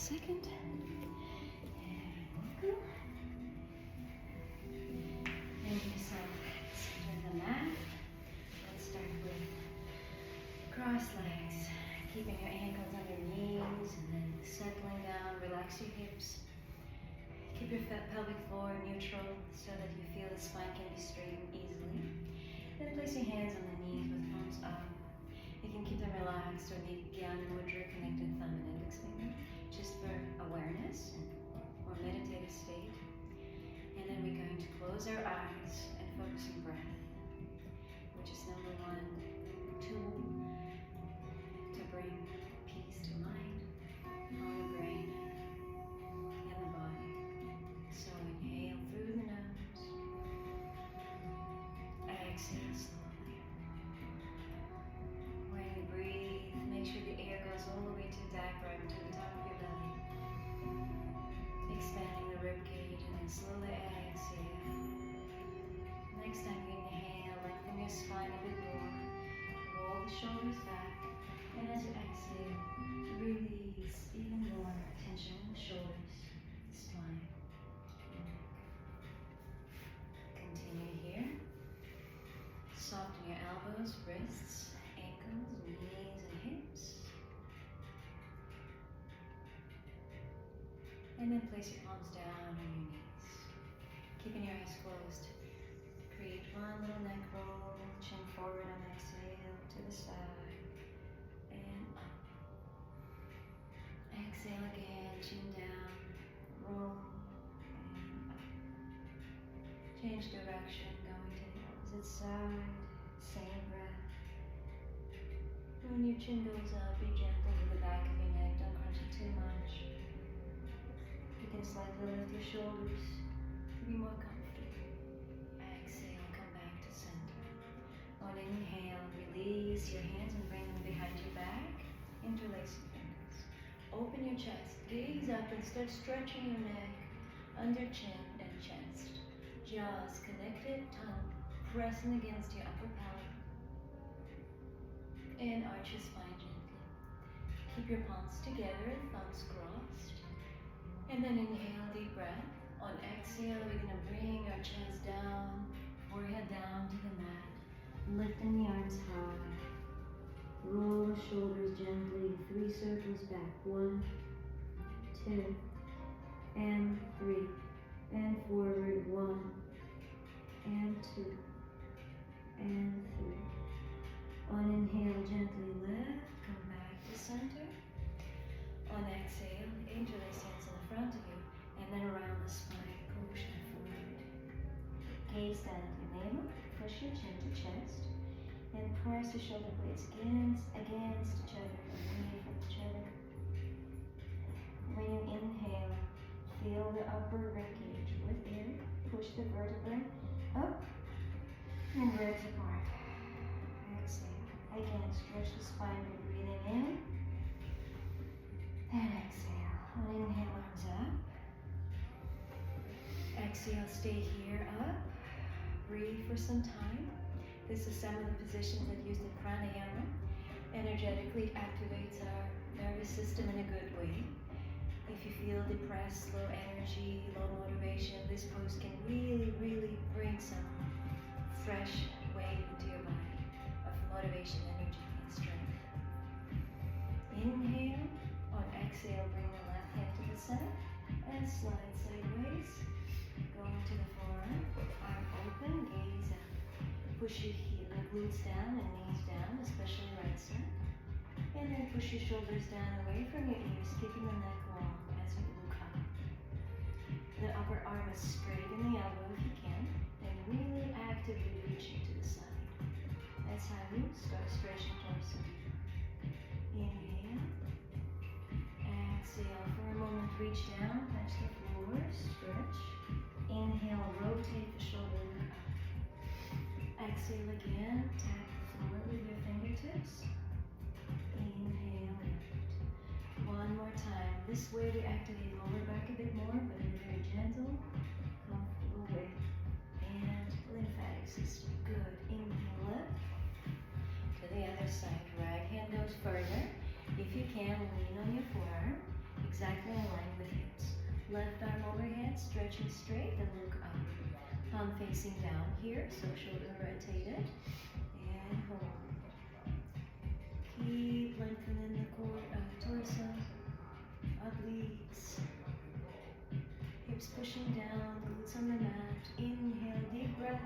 second. And yourself center the mat. Let's start with cross legs, keeping your ankles on your knees and then settling down. Relax your hips. Keep your pelvic floor neutral so that you feel the spine can be straightened easily. Then place your hands on the knees with palms up. You can keep them relaxed or the Gyan Mudra, connected thumb and index finger, just for awareness or meditative state. And then we're going to close our eyes and focus on breath, which is number one tool to bring peace to mind, heart, brain, and the body. So inhale through the nose, exhale slowly. When you breathe, make sure the air goes all the way to the diaphragm, to the top of your belly, expanding the rib cage, and then slowly exhale. Next time you inhale, lengthen your spine a bit more, roll the shoulders back, and as you exhale, release even more tension in the shoulders, spine. Continue here. Soften your elbows, wrists, ankles, knees, and hips. And then place your palms down on your knees, keeping your eyes closed. Create one little neck roll, chin forward on exhale, to the side, and up. Exhale again, chin down, roll, and up. Change direction, going to the opposite side, same breath. When your chin goes up, be gentle with the back of your neck, don't crunch it too much. You can slightly lift your shoulders to be more comfortable. Exhale, come back to center. On inhale, release your hands and bring them behind your back. Interlace your fingers. Open your chest, gaze up and start stretching your neck, under chin and chest. Jaws connected, tongue pressing against your upper palate. And arch your spine gently. Keep your palms together, thumbs crossed. And then inhale, deep breath. On exhale, we're going to bring our chest down, forehead down to the mat. Lifting the arms high. Roll the shoulders gently, 3 circles back. 1, 2, and 3. And forward, 1, and 2, and 3. On inhale, gently lift, come back to center. On exhale, interlace hands in the front of you, and then around the spine, push and forward. Gaze down at your navel, push your chin to chest, and press your shoulder blades against each other, away from each other. When you inhale, feel the upper rib cage with air, push the vertebrae up, and ribs apart. Exhale. Again, stretch the spine by breathing in, and exhale. On inhale, arms up. Exhale, stay here, up. Breathe for some time. This is some of the positions that use the pranayama. Energetically activates our nervous system in a good way. If you feel depressed, low energy, low motivation, this pose can really, really bring some fresh wave into your body of motivation, energy, and strength. Inhale. On exhale, bring the left hand to the center and slide sideways. Going to the forearm, arm open, gaze up. Push your glutes down and knees down, especially right side. And then push your shoulders down away from your ears, keeping the neck long as you look up. The upper arm is straighten the elbow if you can, and really actively reaching to the side. That's how you start stretching torso. Inhale. Exhale. For a moment, reach down, touch the floor, stretch. Inhale, rotate the shoulder up. Exhale again, tap the floor with your fingertips. Inhale, lift. One more time. This way we activate lower back a bit more, but in a very gentle, comfortable way. And lymphatic system. Good. Inhale, lift. To the other side. Right hand goes further. If you can, lean on your forearm. Exactly Left arm overhead, stretching straight and look up. Palm facing down here, so shoulder rotated. And hold. Keep lengthening the torso, obliques. Hips pushing down, glutes on the mat. Inhale, deep breath.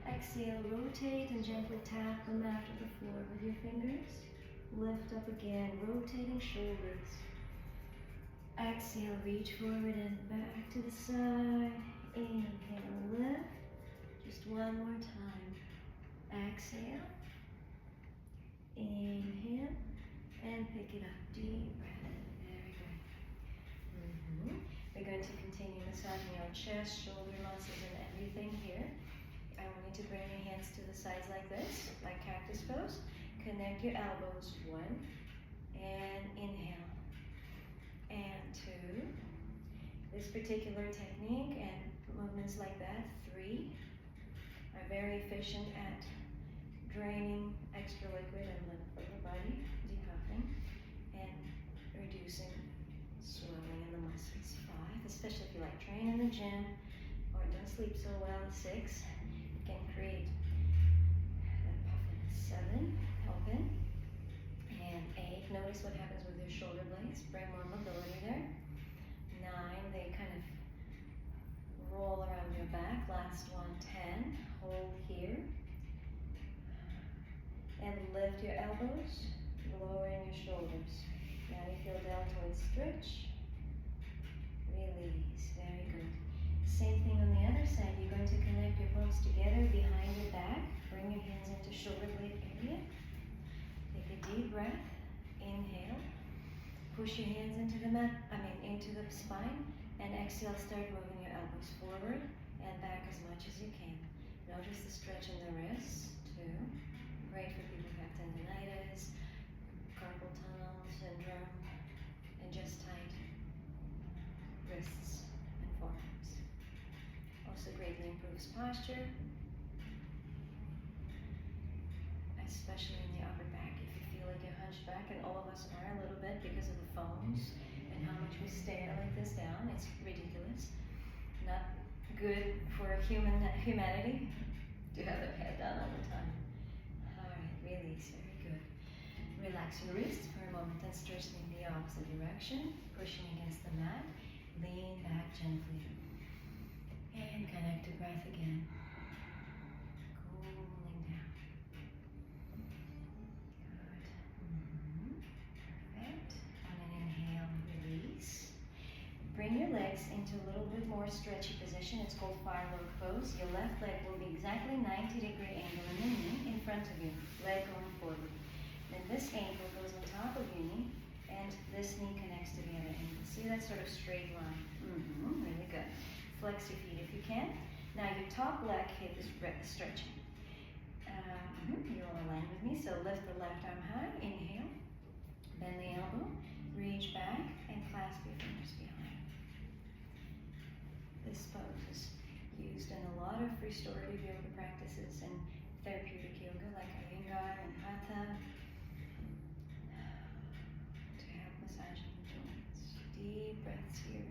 Exhale, rotate and gently tap the mat or the floor with your fingers. Lift up again, rotating shoulders. Exhale, reach forward and back to the side. Inhale, lift. Just one more time. Exhale. Inhale. And pick it up. Deep breath. Very good. We're going to continue massaging our chest, shoulder muscles, and everything here. I want you to bring your hands to the sides like this, like cactus pose. Connect your elbows. 1. And inhale. And 2. This particular technique and movements like that, 3, are very efficient at draining extra liquid and lymph from the body, depuffing, and reducing swelling in the muscles. 5, especially if you like train in the gym or don't sleep so well. 6, you can create that puffin. 7, open. And 8, notice what happens with your shoulder blades. Bring more mobility there. 9, they kind of roll around your back. Last one. 10, hold here. And lift your elbows, lowering your shoulders. Now you feel deltoid stretch. Release. Very good. Same thing on the other side. You're going to connect your palms together behind your back. Bring your hands into shoulder blade area. Take a deep breath. Inhale. Push your hands into the into the spine. And exhale, start moving your elbows forward and back as much as you can. Notice the stretch in the wrists. 2. Great for people who have tendinitis, carpal tunnel syndrome, and just tight wrists and forearms. Also greatly improves posture, especially in the upper back. If you feel like you're hunched back, and all of us are a little bit because of the phones and how much we stare like this down, it's ridiculous. Not good for humanity to have their head down all the time. Release, very good. Relax your wrists for a moment and stretch in the opposite direction, pushing against the mat. Lean back gently. And connect to breath again. Cooling down. Good. Perfect. On an inhale, release. Bring your legs into a little bit more stretchy position. It's called firework pose. Your left leg will be exactly 90-degree angle in the knee in front of you. Leg going forward. Then this ankle goes on top of your knee, and this knee connects to the other ankle. See that sort of straight line? Really good. Flex your feet if you can. Now your top leg hip is stretching. You're on a line with me, so lift the left arm high. Inhale. Bend the elbow. Reach back and clasp your fingers behind. This pose is used in a lot of restorative yoga practices and therapeutic yoga like Iyengar and Hatha to help massaging the joints. Deep breaths here.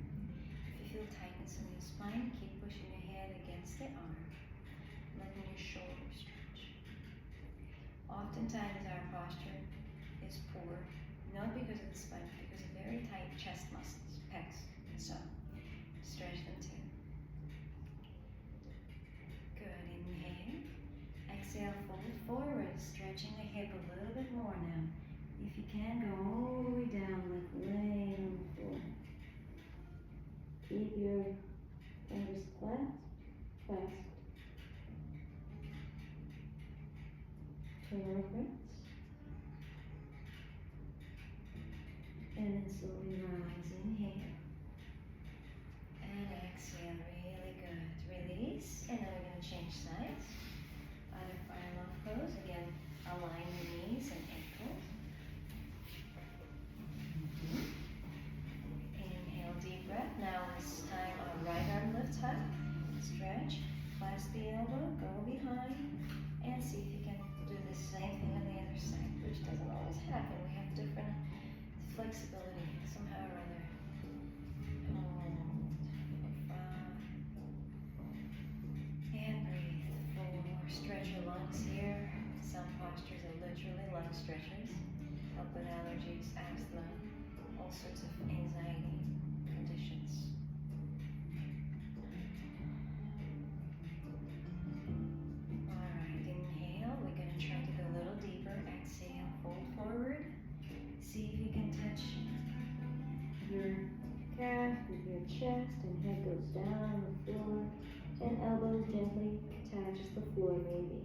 If you feel tightness in your spine, keep pushing your head against the arm, letting your shoulders stretch. Oftentimes our posture is poor, not because of the spine, but because of very tight chest muscles, pecs. So stretch them too. Good. Inhale. Exhale, fold forward, stretching the hip a little bit more now. If you can, go all the way down, like laying on the floor. Keep your fingers clasped. Turn over. And then slowly rise. Inhale. And exhale. Really good. Release. And then we're going to change sides. Other fire love pose. Again, align your knees and ankles. Inhale, deep breath. Now this time our right arm lifts high. Stretch. Clasp the elbow. Go behind. And see if you can do the same thing on the other side, which doesn't always happen. We have different flexibility somehow or other. tongue stretchers. Help with allergies, asthma, all sorts of anxiety conditions. Alright, inhale. We're going to try to go a little deeper. Exhale, fold forward. See if you can touch your calf with your chest, and head goes down on the floor, and elbows gently touches the floor maybe.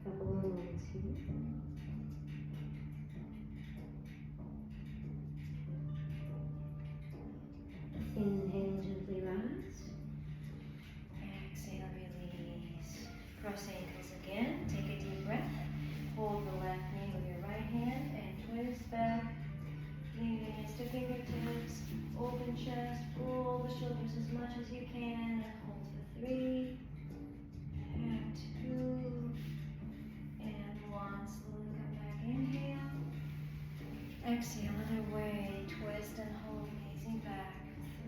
Couple more moments here. Inhale, gently rise. Exhale, release. Cross ankles again. Take a deep breath. Hold the left knee with your right hand and twist back. Lean your hands to fingertips. Open chest. Pull the shoulders as much as you can. And hold for 3 and 2 and 1. Slowly come back. Inhale. Exhale, other way. Twist and hold. Gazing back.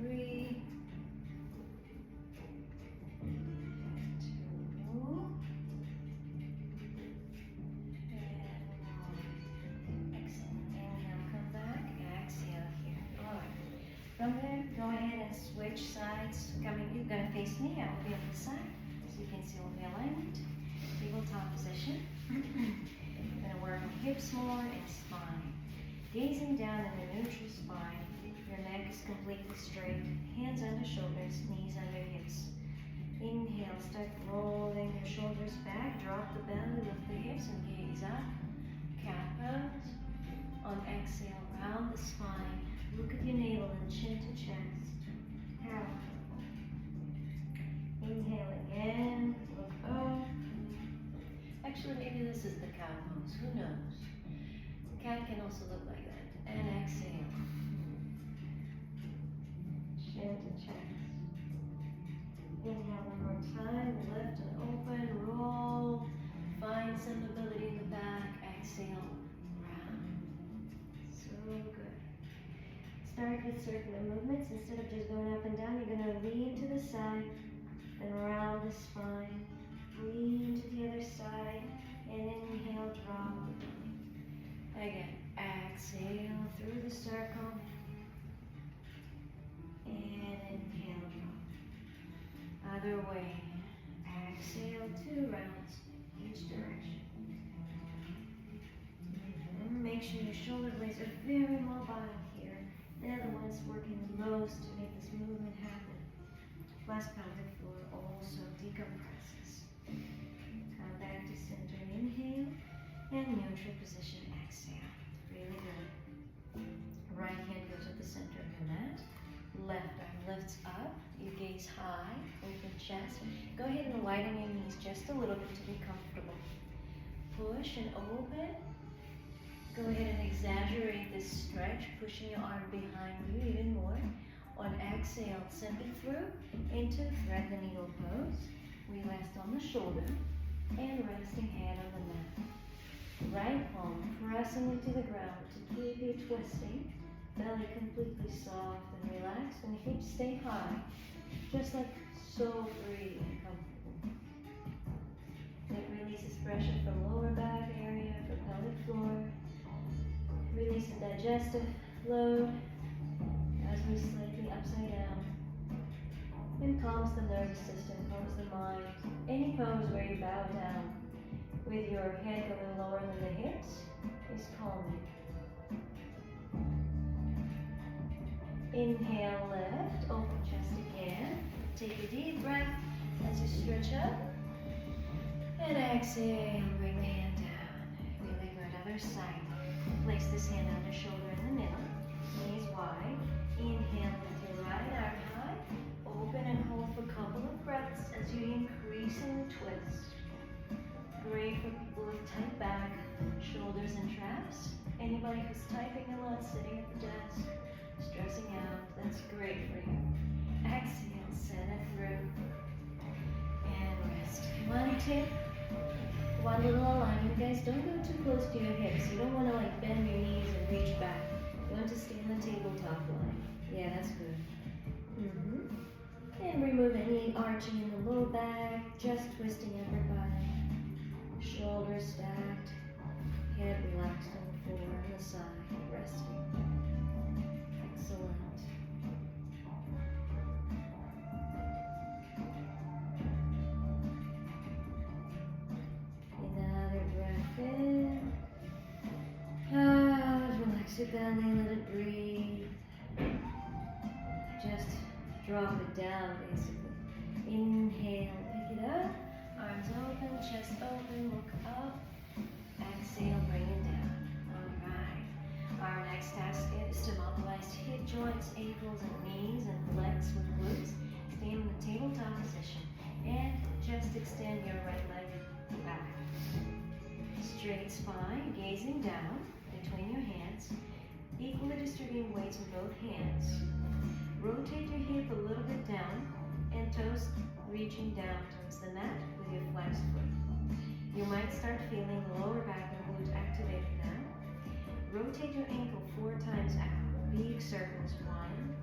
3 and 2 and 1. Excellent. Inhale, come back. Exhale here. Alright. From there, go ahead and switch sides. You're gonna face me. I will be on this side, so you can see all the alignment. Tabletop position. We're gonna work on hips more and spine. Gazing down in the neutral spine. Your neck is completely straight. Hands under shoulders, knees under hips. Inhale, start rolling your shoulders back. Drop the belly, lift the hips, and gaze up. Cat pose. On exhale, round the spine. Look at your navel and chin to chest. Powerful. Inhale again. Look up. Actually, maybe this is the cow pose. Who knows? Cat can also look like that. And exhale. Chin to chest. Inhale one more time. Lift and open. Roll. Find some mobility in the back. Exhale. Round. So good. Start with circular movements. Instead of just going up and down, you're going to lean to the side and round the spine. Lean to the other side. And inhale, drop the belly. Again. Exhale through the circle. And inhale, drop. Other way. Exhale, 2 rounds each direction. And make sure your shoulder blades are very mobile here. They're the ones working the most to make this movement happen. Flat pelvic floor also decompresses. Come back to center, inhale, and neutral position, exhale. Really good. Right hand goes at the center of your mat. Left arm lifts up. You gaze high, open chest. Go ahead and widen your knees just a little bit to be comfortable. Push and open. Go ahead and exaggerate this stretch, pushing your arm behind you even more. On exhale, send it through into thread the needle pose. We rest on the shoulder and resting head on the mat. Right palm pressing into the ground to keep you twisting. Belly completely soft and relaxed, and hips stay high, just like so free and comfortable. It releases pressure from lower back area, from pelvic floor. Release the digestive load as we slightly upside down. And calms the nervous system, calms the mind. Any pose where you bow down with your head going lower than the hips is calming. Inhale, lift, open chest again. Take a deep breath as you stretch up. And exhale, bring the hand down. Really good. Other side. Place this hand on the shoulder in the middle. Knees wide. Inhale, lift your right arm high. Open and hold for a couple of breaths as you increase in the twist. Great for people with tight back, shoulders and traps. Anybody who's typing a lot, sitting at the desk, stressing out, that's great for you. Exhale, send it through. And rest. One tip, One little alignment, guys. Don't go too close to your hips. You don't want to like bend your knees and reach back. You want to stay on the tabletop line. Yeah, that's good. And remove any arching in the low back, just twisting upper body. Shoulders stacked, head relaxed on the floor, on the side, resting. Excellent. Another breath in. Relax your belly, let it breathe. Just drop it down, basically. Inhale, pick it up. Arms open, chest open, look up. Exhale, bring it down. Alright. Our next task is to mobilize hip joints, ankles, and knees, and flex with glutes. Stay in the tabletop position. And just extend your right leg back. Straight spine, gazing down between your hands. Equally distributing weights in both hands. Rotate your hip a little bit down and toes reaching down towards the mat with your flexed foot. You might start feeling the lower back and glutes activated now. Rotate your ankle 4 times out. Big circles. 1,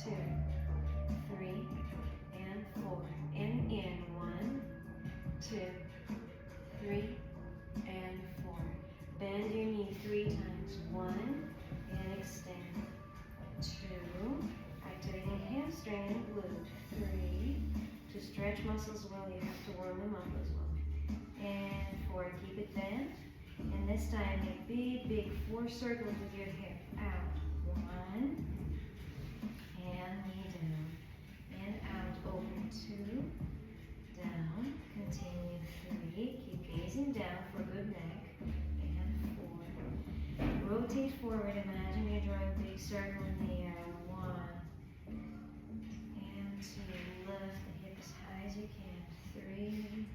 2, 3, and 4. And in. 1, 2, 3, and 4. Bend your knee 3 times. 1, and extend. 2. Activating hamstring and glute. 3. To stretch muscles well, you have to warm them up as well. And 4. Keep it bent. And this time, make big 4 circles with your hip. Out. 1. And knee down. And out. Open. 2. Down. Continue. 3. Keep gazing down for good neck. And 4. Rotate forward. Imagine you're drawing a big circle in the air. 1. And 2. Lift the hip as high as you can. 3.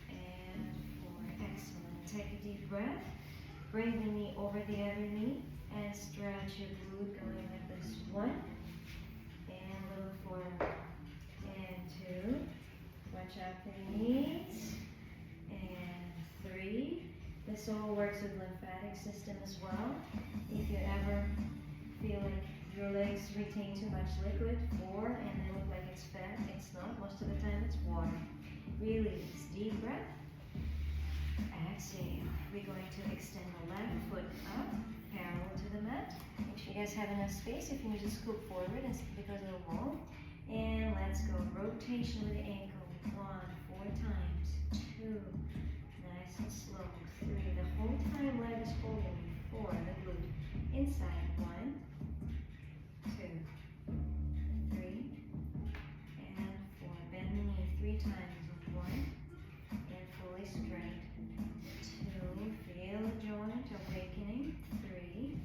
And 4. Excellent. Take a deep breath. Bring the knee over the other knee. And stretch your glute going like this. 1. And a little forward. And 2. Watch out for the knees. And 3. This all works with lymphatic system as well. If you ever feel like your legs retain too much liquid, 4, and they look like it's fat, it's not. Most of the time it's water. Release. Deep breath. Exhale. We're going to extend the left foot up, parallel to the mat. Make sure you guys have enough space if you need to scoop forward because of the wall. And let's go. Rotation with the ankle. 1, 4 times. 2. Nice and slow. 3. The whole time leg is holding. 4. The glute. Inside. 1, 2, 3, and 4. Bend the knee 3 times. 1, and fully straight. 2. Feel the joint awakening. 3,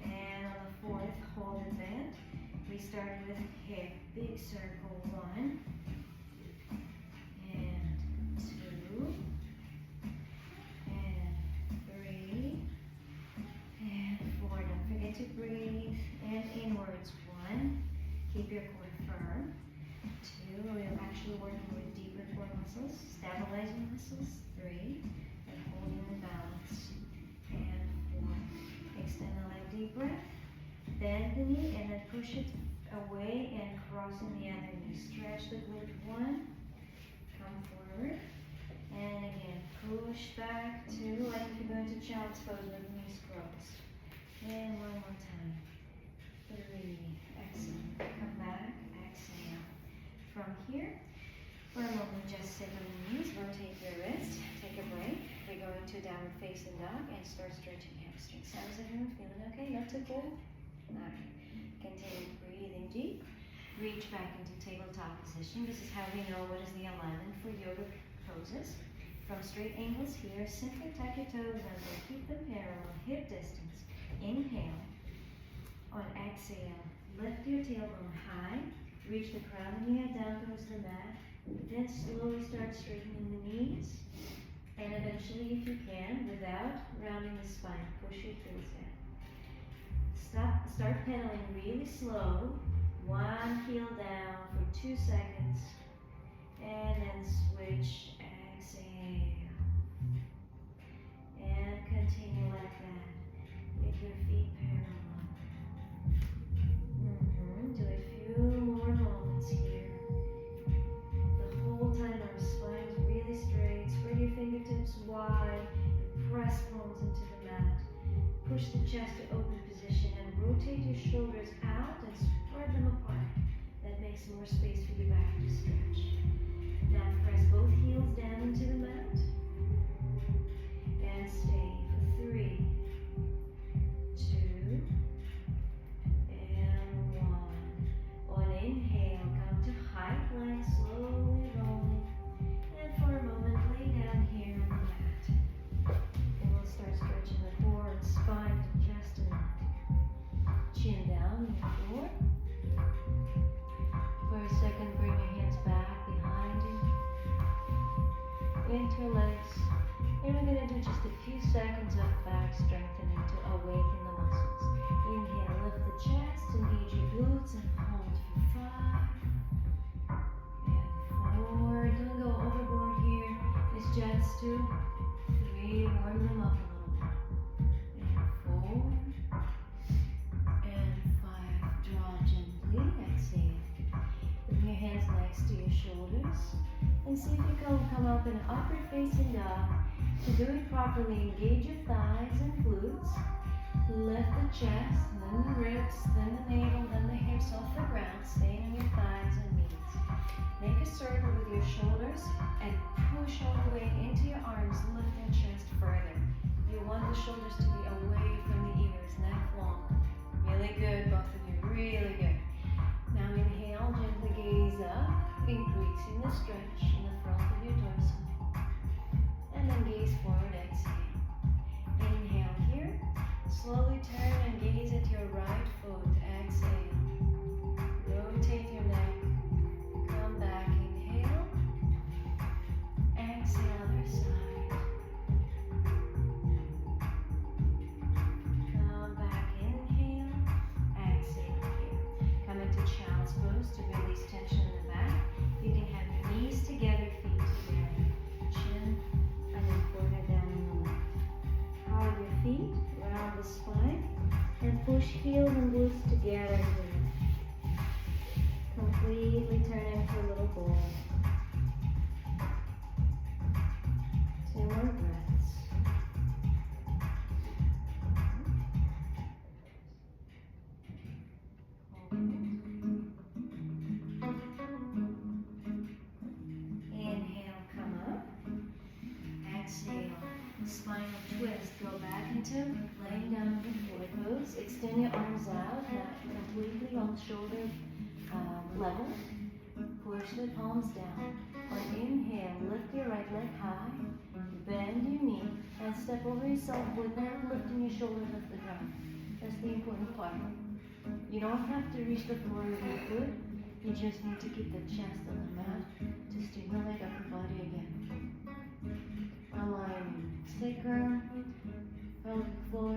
and on the 4th, hold it bent. We started with hip. Big circle. 1, and 2, and 3, and 4. Don't forget to breathe. And inwards. 1. Keep your core firm. 2. We're actually working with deeper core muscles, stabilizing muscles. 3. And holding the balance. And 4. Extend the leg. Deep breath. Bend the knee and then push it away and crossing the other knee. Stretch the glute. 1. Come forward. And again, push back. 2. Like if you're going to child's pose with the knees crossed. And one more time. 3. Excellent. Come back. Exhale. From here, for a moment, just sit on the knees. Rotate your wrist. Take a break. We're going to downward facing dog and start stretching hamstrings. How's everyone feeling? Okay? Not too cold? Alright. Continue breathing deep. Reach back into tabletop position. This is how we know what is the alignment for yoga poses. From straight angles here, simply tuck your toes under. Keep them parallel, hip distance. Inhale. On exhale, lift your tailbone high. Reach the crown of the head down towards the mat. Then slowly start straightening the knees. And eventually, if you can, without rounding the spine, push your heels down. Start pedaling really slow. 1 heel down for 2 seconds. And then switch. exhale. And continue like that with your feet parallel. Do a few more moments here. The whole time our spine is really straight. Spread your fingertips wide and press palms into the mat. Push the chest to open position and rotate your shoulders out and spread them apart. That makes more space for your back to stretch. Now press both heels down into the mat and stay for 3, 2, and 1. On inhale, come to high plank, slowly rolling. And for a moment, lay down here on the mat. And we'll start stretching the core and spine to chest and neck. Chin down on the floor. For a second, bring your hands back behind you. Interlace. And we're going to do just a few seconds of back strengthening to awaken the muscles. Inhale, lift the chest, engage your glutes, and hold for 5 and 4. Don't go overboard here. It's just 2, 3. Warm them up a little bit. And 4 and 5. Draw gently. Exhale. Bring your hands next to your shoulders. And see if you can come up in an upward facing dog. To do it properly, engage your thighs and glutes. Lift the chest, then the ribs, then the navel, then the hips off the ground, staying on your thighs and knees. Make a circle with your shoulders and push all the way into your arms, lifting chest further. You want the shoulders to be away from the ears, neck long. Really good, both of you, really good. Now inhale, gently gaze up, increasing the stretch in the front of your torso. And then gaze forward, exhale. Inhale here. Slowly turn and gaze at your right foot. Exhale. Rotate your neck. Come back. Inhale. Exhale, other side. Come back. Inhale. Exhale here. Come into child's pose to release tension in the back. You can have your knees together, feet together. Chin and then forehead down on the left. Hug your feet around the spine and push heels and glutes together here. Completely turn into a little ball. 2 more breaths. Inhale, come up. Exhale, spinal twist. Go back into laying down before pose. Extend your arms out, not completely on shoulder level. Push the palms down. On inhale, lift your right leg high. Bend your knee and step over yourself without lifting your shoulders off the ground. That's the important part. You don't have to reach the floor with your foot. You just need to keep the chest on the mat to stimulate upper body again. Aligning sacrum, pelvic floor,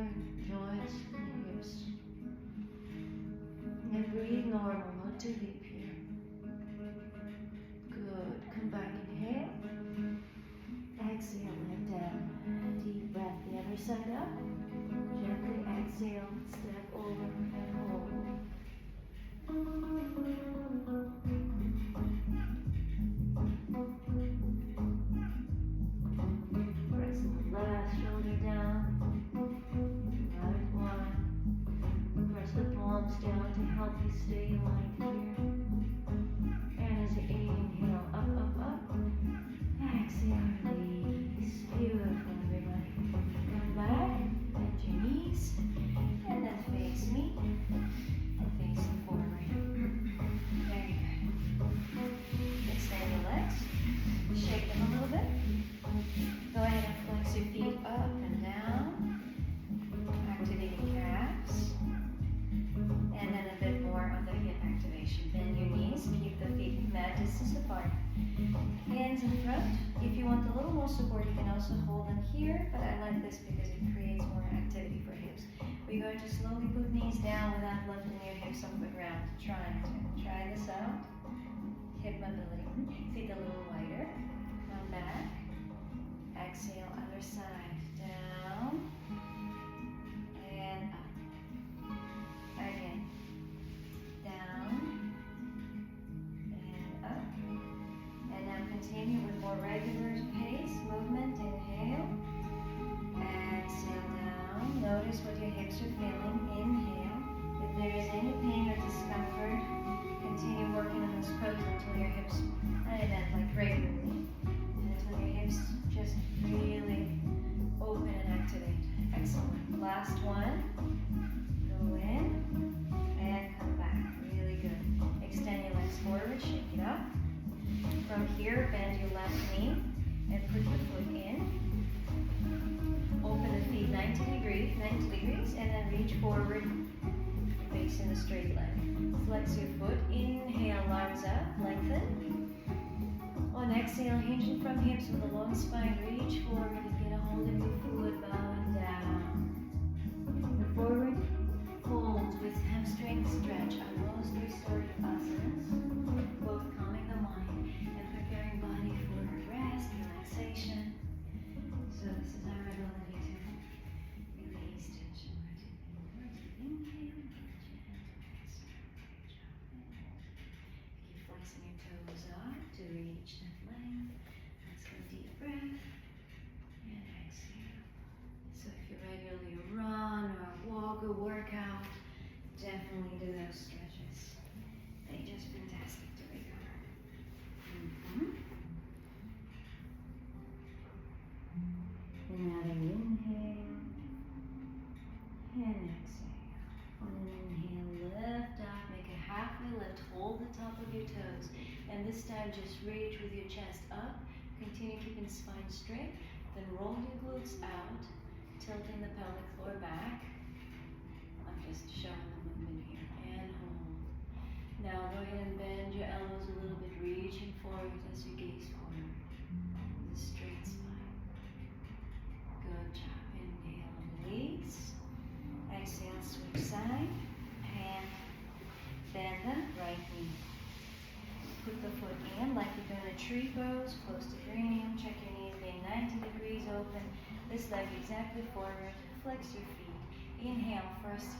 joints, and hips. And breathe normal, not too deep here. Good. Come back, inhale. Exhale, let down. Deep breath, the other side up. Gently exhale, step over and hold. Press the left shoulder down. Right one. Press the palms down to help you stay aligned here. And as you inhale, up, up, up. Exhale, release. Beautiful, everybody. Come back, bend your knees, and then face me. Facing forward. Very good. Extend your legs. Shake them a little bit. Go ahead and flex your feet up and down. Activating calves. And then a bit more of the hip activation. Bend your knees. Keep the feet mat distance apart. Hands in front. If you want a little more support, you can also hold them here, but I like this because it creates more activity for hips. We're going to slowly put knees down without lifting your hips off the ground. Try this out. Hip mobility. Feet a little wider. Come back. Exhale, other side. Down and up. Again. Down and up. And now continue with more regular pace, movement. Inhale. Exhale down. Notice what your hips are feeling. Inhale. If there is any pain or discomfort, continue working on those poses until your hips, I meant like regularly, until your hips just really open and activate. Excellent. Last one. Go in and come back. Really good. Extend your legs forward, shake it up. From here, bend your left knee and put your foot in. Open the feet 90 degrees, and then reach forward, facing a straight leg. Flex your foot. Inhale, arms up, lengthen. On exhale, hinging from hips with a long spine, reach forward and get a hold of your foot, bowing down. The forward hold with hamstring stretch are most restorative asanas, both calming the mind and preparing body for rest, relaxation. So this is our ability to release tension. Inhale, keep flexing your toes up to reach that length. Let's go deep breath and exhale. So if you regularly run or walk or work out, definitely do those stretches. They're just fantastic to recover. Another inhale and exhale. On an inhale, lift up, make a halfway lift, hold the top of your toes, and this time just reach with your chest up. Continue keeping spine straight, then roll your glutes out, tilting the pelvic floor back. I'm just showing the movement here, and hold. Now go ahead and bend your elbows a little bit, reaching forward as you gaze forward with a straight spine. Good job. Inhale, release. Exhale, switch side. And bend the right knee. Put the foot in like you're doing a tree pose, close to cranium. Check your knees being 90 degrees open. This leg exactly forward. Flex your feet. Inhale, first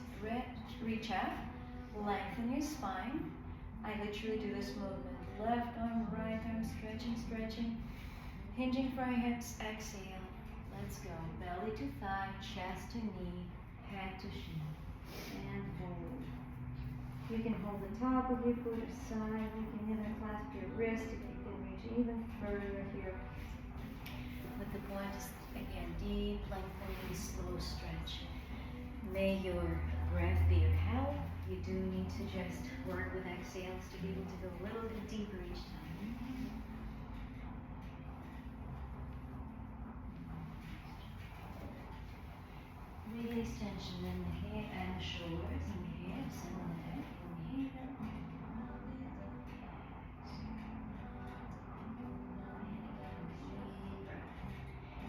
reach up. Lengthen your spine. I literally do this movement. Left arm, right arm, stretching. Hinging from your hips. Exhale. Let's go. Belly to thigh, chest to knee, head to shin. And hold. You can hold the top of your foot aside. You can even clasp your wrist if you can reach even further here. But the point is, again, deep, lengthening, slow stretch. May your breath be your help. You do need to just work with exhales to be able to go a little bit deeper each time. Release tension in the head and the shoulders and the hips and the neck. Inhale.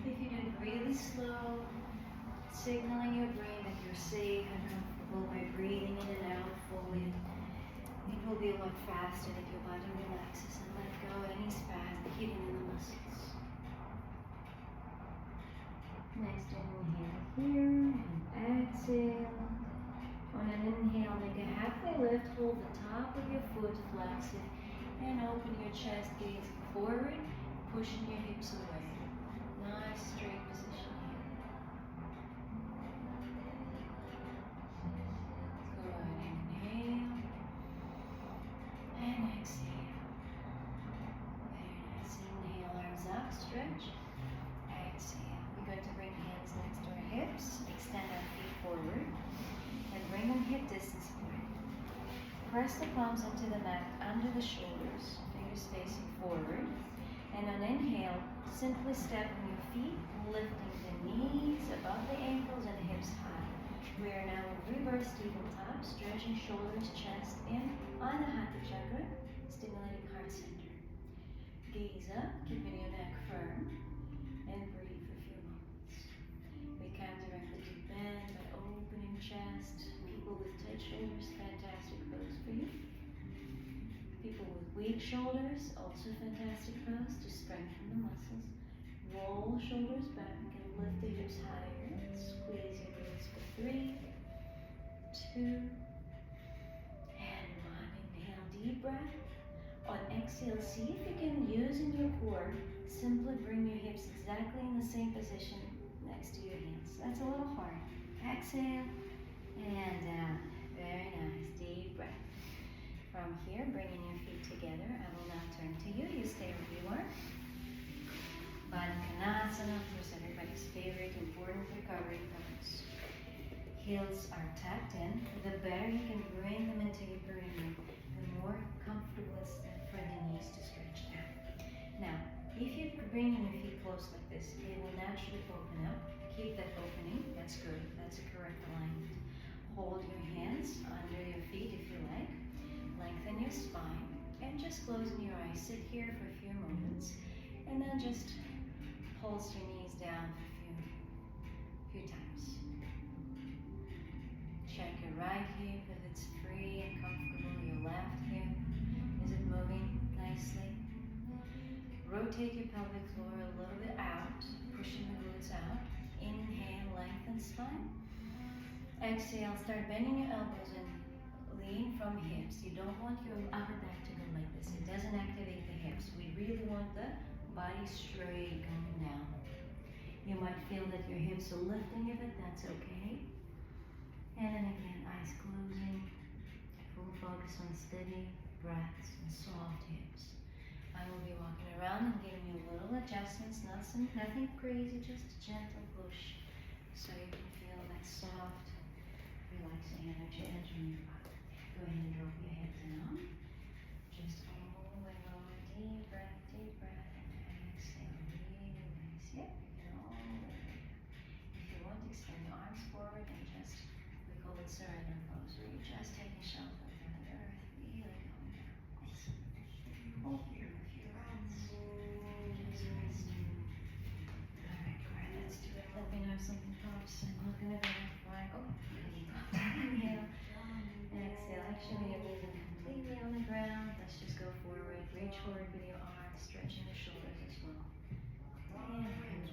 If you do it really slow, signaling your brain that you're safe and comfortable by breathing in and out fully, it will be a lot faster if your body relaxes and let go any spasm hidden in the muscles. Next inhale here and exhale. On an inhale, make a halfway lift, hold the top of your foot, flex it, and open your chest, gaze forward, pushing your hips away. Nice straight position here. Go ahead, inhale and exhale. Very nice. Inhale, arms up, stretch. Exhale. We're going to bring hands next to our hips, extend our feet forward, and bring them hip distance apart. Press the palms into the mat under the shoulders, fingers facing forward. And on inhale, simply step on your feet, lifting the knees above the ankles and hips high. We are now in reverse tabletop, stretching shoulders, chest in on the Hatha chakra, stimulating heart center. Gaze up, keeping your neck firm, and breathe for a few moments. We counteract the deep bend by opening chest. People with tight shoulders, fantastic pose for you. People with weak shoulders, also fantastic pose to strengthen the muscles. Roll shoulders back and lift the hips higher. Squeeze your glutes for 3, 2, and 1. Inhale, deep breath. On exhale, see if you can use in your core. Simply bring your hips exactly in the same position next to your hands. That's a little hard. Exhale and down. Very nice. Deep breath. From here, bringing your feet together, I will now turn to you. You stay where you are. Konasana, of course, everybody's favorite important recovery pose. Heels are tucked in. The better you can bring them into your perineum, the more comfortable it's for the knees to stretch out. Now, if you bring your feet close like this, they will naturally open up. Keep that opening. That's good. That's a correct alignment. Hold your hands under your feet if you like. Lengthen your spine and just closing your eyes. Sit here for a few moments and then just pulse your knees down for a few times. Check your right hip if it's free and comfortable. Your left hip, is it moving nicely? Rotate your pelvic floor a little bit out, pushing the glutes out. Inhale, lengthen spine. Exhale, start bending your elbows and lean from hips. You don't want your upper back to go like this. It doesn't activate the hips. We really want the body straight going down. You might feel that your hips are lifting a bit. That's okay. And then again, eyes closing. Full focus on steady breaths and soft hips. I will be walking around and giving you little adjustments. Nothing crazy, just a gentle push. So you can feel that soft, relaxing energy entering your body. Go ahead and drop your head down. Just all the way lower. Deep breath, and exhale. Really nice. Yep, you can all the way down. If you want, extend your arms forward and just, we call it surrender pose, where you're just taking shelter from the earth, really going down. Hold here a few breaths. Just resting. Alright, great, let's do it. Let me know if something pops. I'm not gonna go far. Oh, inhale. Exhale. Actually, you're moving completely on the ground. Let's just go forward. Reach forward with your arms, stretching your shoulders as well. And breathe.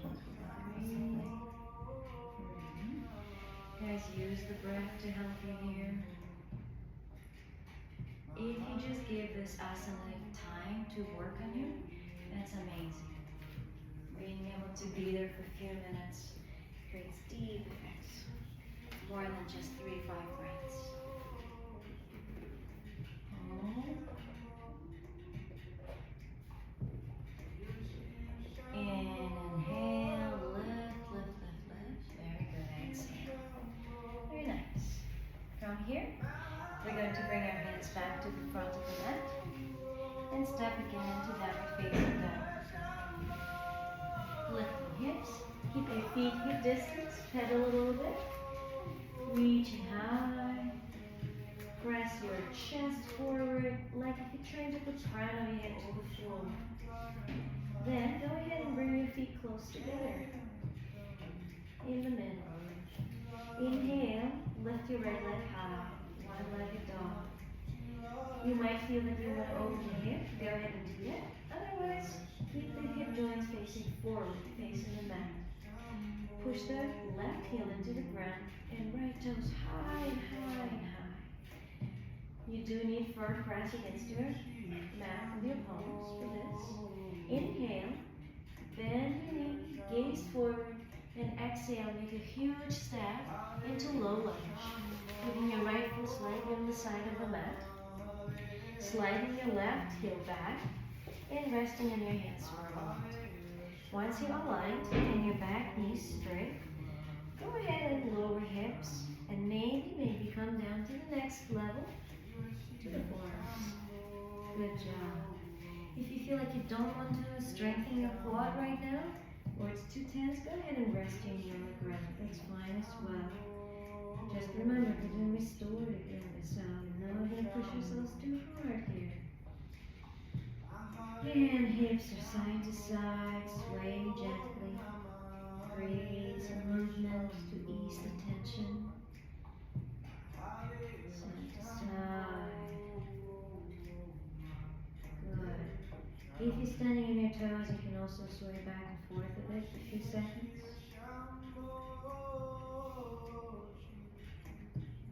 Guys, use the breath to help you here. If you just give this asana time to work on you, that's amazing. Being able to be there for a few minutes creates deep effects. More than just 3-5 breaths. Inhale, lift. Very good, exhale. Very nice. From here, we're going to bring our hands back to the front of the mat and step again into downward facing dog. Lift the hips, keep your feet hip distance, pedal a little bit, reaching high. Press your chest forward like if you're trying to put the crown of your head to the floor. Then go ahead and bring your feet close together in the middle. Inhale, lift your right leg high, one-legged dog. You might feel that you want to open the hip. Go ahead and do that. Otherwise, keep the hip joints facing forward, facing the mat. Push the left heel into the ground and right toes high and high. You do need firm press against your mat with your palms for this. Inhale, bend your knee, gaze forward, and exhale, make a huge step into low lunge. Putting your right foot leg on the side of the mat. Sliding your left heel back and resting on your hands for a moment. Once you're aligned and your back knees straight, go ahead and lower hips and maybe come down to the next level, to the forearms. Good job. If you feel like you don't want to strengthen your quad right now, or it's too tense, go ahead and rest your knee on the ground. That's fine as well. Just remember, we're doing restorative yoga, so you're not going to push yourselves too hard here. And hips are side to side, swaying gently. Create some movement to ease the tension. Side to side. Good. If you're standing on your toes, you can also sway back and forth a bit, a few seconds.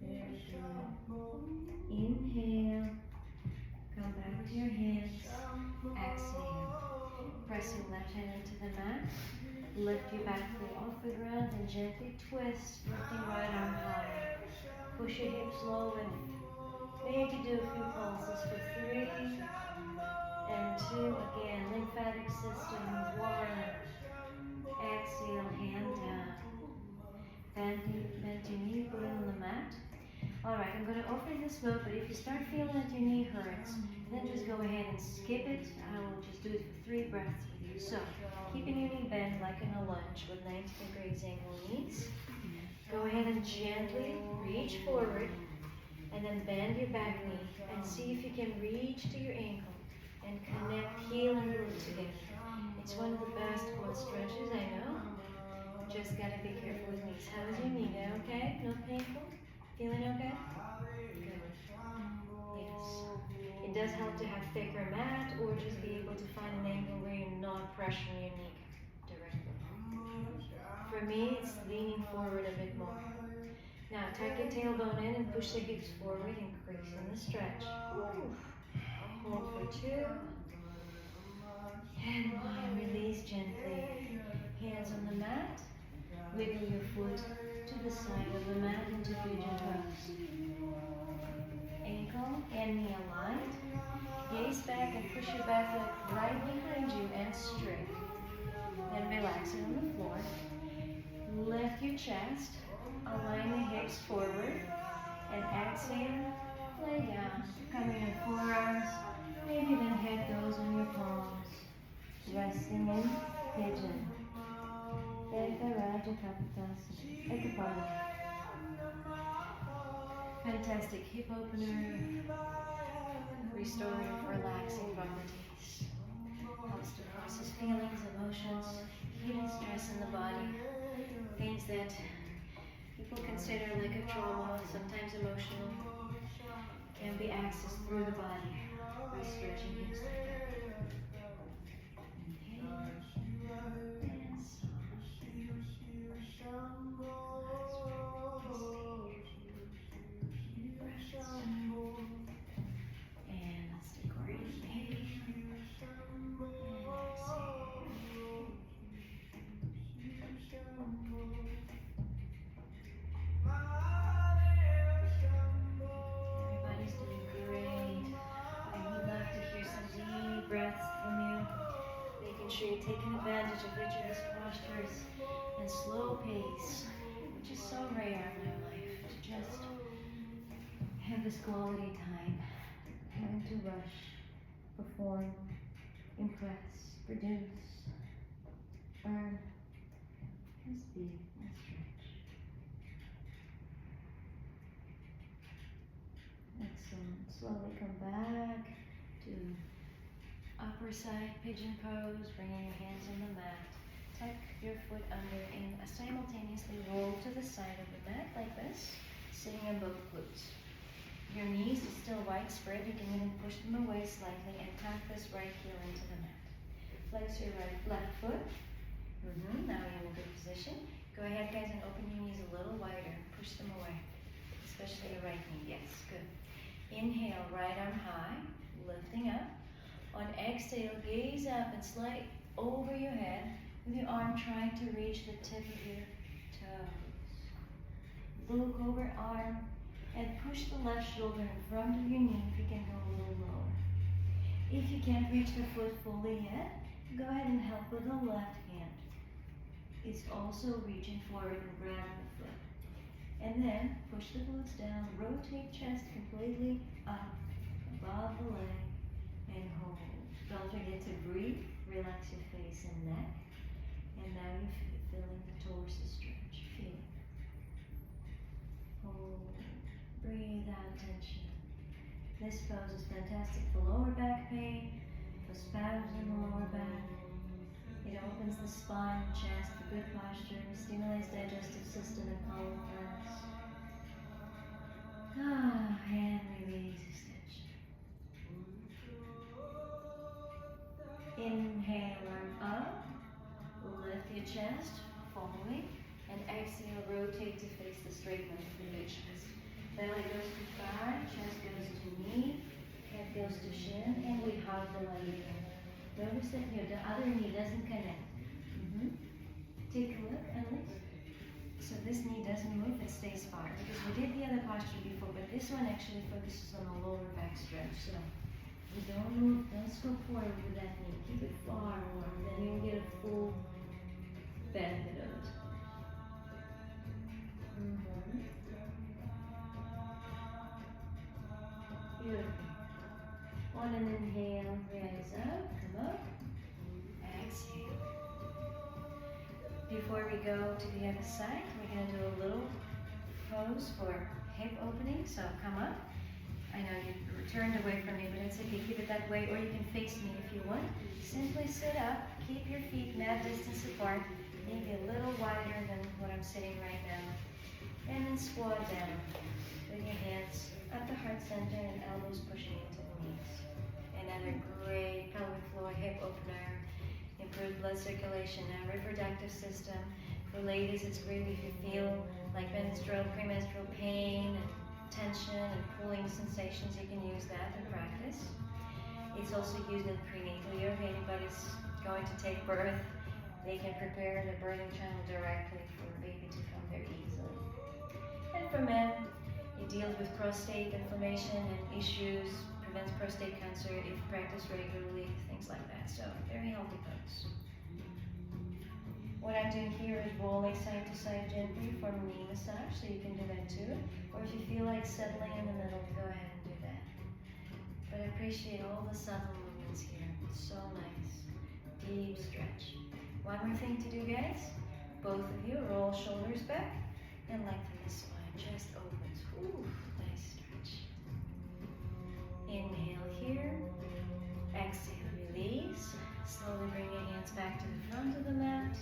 Very good. Inhale. Come back to your hands. Exhale. Press your left hand into the mat. Lift your back foot off the ground and gently twist, lifting right arm high. Push your hips low and maybe do a few pulses for 3 and 2. Again, lymphatic system. 1. Exhale, hand down. Bend your knee, put it on the mat. Alright, I'm going to offer this move, but if you start feeling that your knee hurts, then just go ahead and skip it. I will just do it for 3 breaths with you. So, keeping your knee bent like in a lunge with 90 degrees angle knees. Go ahead and gently reach forward and then bend your back knee and see if you can reach to your ankle and connect heel and glute together. It's one of the best quad stretches, I know. Just gotta be careful with knees. How is your knee? Okay? Not painful? Feeling okay? Good. Yes. It does help to have thicker mat or just be able to find an angle where you're not pressuring your knee directly. For me, it's leaning forward a bit more. Now, tuck your tailbone in and push the hips forward, increasing the stretch. Woo. Hold for 2. And 1. Release gently. Hands on the mat. Wiggle your foot to the side of the mat into pigeon pose. Ankle and knee aligned. Gaze back and push your back leg right behind you and straight. Then relax it on the floor. Lift your chest. Align the hips forward. And exhale. Lay down. Coming in forearms. Maybe then head goes on your palms. Resting in pigeon. Fantastic hip opener. Restorative, relaxing properties. Helps to process feelings, emotions, hidden stress in the body. Things that people consider like a trauma, sometimes emotional, can be accessed through the body by stretching hips like that. Inhale and soft. Deep breaths. And let's take our inhale and everybody's doing great. I would love to hear some deep breaths from you, making sure you're taking advantage of each of these postures and slow pace, which is so rare in my life, to just have this quality time, having to rush, perform, impress, produce, earn. Just be and stretch. Excellent. Slowly come back to upper side pigeon pose, bringing your hands on the mat. Tuck your foot under and simultaneously roll to the side of the mat like this, sitting on both glutes. Your knees are still widespread. You can even push them away slightly and tuck this right heel into the mat. Flex your left foot. Now you're in a good position. Go ahead, guys, and open your knees a little wider. Push them away, especially your right knee. Yes, good. Inhale, right arm high, lifting up. On exhale, gaze up and slide over your head with your arm trying to reach the tip of your toes. Look over arm and push the left shoulder in front of your knee if you can go a little lower. If you can't reach the foot fully yet, go ahead and help with the left hand. It's also reaching forward and grabbing the foot. And then push the glutes down, rotate chest completely up above the leg and hold. Don't forget to breathe, relax your face and neck. And now you're feeling the torso stretch. Feel it. Hold. Breathe out tension. This pose is fantastic for lower back pain, for spasms in the lower back. It opens the spine, chest, a good posture, stimulates digestive system and pelvic flex. And release extension. Inhale, arm up, lift chest, following, and exhale, rotate to face the straight line of the chest. Belly goes to thigh, chest goes to knee, head goes to shin, and we hug the leg again. Notice that here, the other knee doesn't connect. Take a look and listen. So this knee doesn't move, it stays far. Because we did the other posture before, but this one actually focuses on the lower back stretch. So we don't move, don't go forward with that knee. Keep it far more, then you'll get a full benefit of it. Beautiful. On an inhale, raise up, come up. Exhale. Before we go to the other side, we're going to do a little pose for hip opening. So come up. I know you turned away from me, but it's okay. Keep it that way, or you can face me if you want. Simply sit up. Keep your feet mat distance apart. Maybe a little wider than what I'm sitting right now. And then squat down with your hands at the heart center and elbows pushing into the knees. Another great pelvic floor hip opener. Improved blood circulation and reproductive system. For ladies, it's great if you feel like menstrual, premenstrual pain, and tension and pulling sensations. You can use that in practice. It's also used in prenatal yoga. If anybody's going to take birth, they can prepare the birthing channel directly for a baby to come there easily. And for men, it deals with prostate inflammation and issues, prevents prostate cancer if practiced regularly, things like that. So, very healthy pose. What I'm doing here is rolling side to side gently for knee massage, so you can do that too. Or if you feel like settling in the middle, go ahead and do that. But I appreciate all the subtle movements here. It's so nice. Deep stretch. One more thing to do, guys. Both of you roll shoulders back and lengthen the spine. Chest opens. Ooh, nice stretch. Inhale here. Exhale, release. Slowly bring your hands back to the front of the mat.